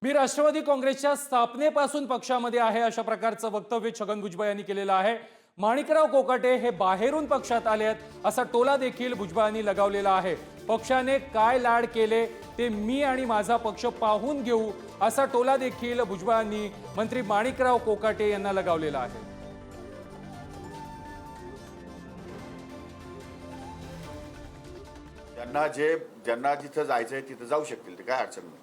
मी राष्ट्रवादी काँग्रेसच्या स्थापनेपासून पक्षामध्ये आहे अशा प्रकारचं वक्तव्य छगन भुजबळ यांनी केलेलं आहे। माणिकराव कोकाटे हे बाहेरून पक्षात आले आहेत असा टोला देखील भुजबळांनी लगावलेला आहे। पक्षाने काय लाड केले ते मी आणि माझा पक्ष पाहून घेऊ असा टोला देखील भुजबळांनी मंत्री माणिकराव कोकाटे यांना लगावलेला आहे। ज्यांना जिथं जायचंय तिथं जाऊ शकतील, ते काय अडचण नाही।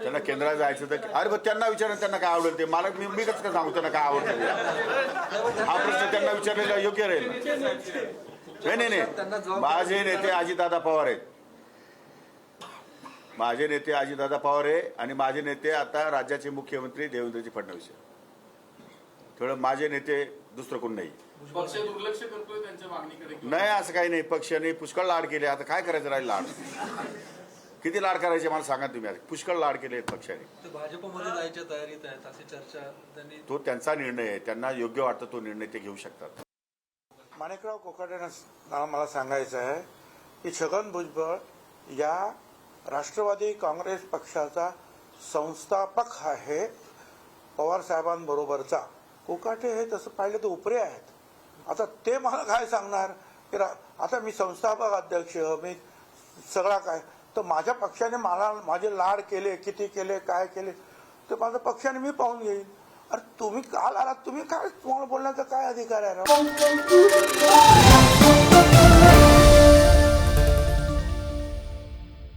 त्यांना केंद्रात जायचं तर अरे पण त्यांना विचारा त्यांना काय आवडेल ते। मला मी कसं सांगू त्यांना काय आवडतं हा प्रश्न त्यांना विचारलेला योग्य राहील। नाही माझे नेते अजितदादा पवार आहेत, माझे नेते अजितदादा पवार आहे आणि माझे नेते आता राज्याचे मुख्यमंत्री देवेंद्रजी फडणवीस आहे। थोडं माझे नेते दुसरं कोण नाही। पक्ष दुर्लक्ष करतोय त्यांच्या मागणीकडे? नाही असं काही नाही, पक्षाने पुष्कळ लाड केले। आता काय करायचं राहील लाड? किती लाड करायचे मला सांगा तुम्ही। आता पुष्कळ लाड केले पक्षाने। भाजपमध्ये जायच्या तयारीत आहेत अशी चर्चा त्यांनी। तो त्यांचा निर्णय आहे, त्यांना योग्य वाटतं तो निर्णय ते घेऊ शकतात। माणिकराव कोकाटेंना मला सांगायचं आहे की छगन भुजबळ या राष्ट्रवादी काँग्रेस पक्षाचा संस्थापक आहे, पवार साहेबांबरोबरचा। कोकाटे हे तसं पाहिलं तर उपरे आहेत। आता ते मला काय सांगणार की आता मी संस्थापक अध्यक्ष, मी सगळा काय, तर माझ्या पक्षाने मला माझे लाड केले, किती केले, काय केले तर माझ्या पक्षाने मी पाहून घेईन। अरे तुम्ही काल आलात, तुम्ही काय, तुम्हाला बोलण्याचा काय अधिकार आहे?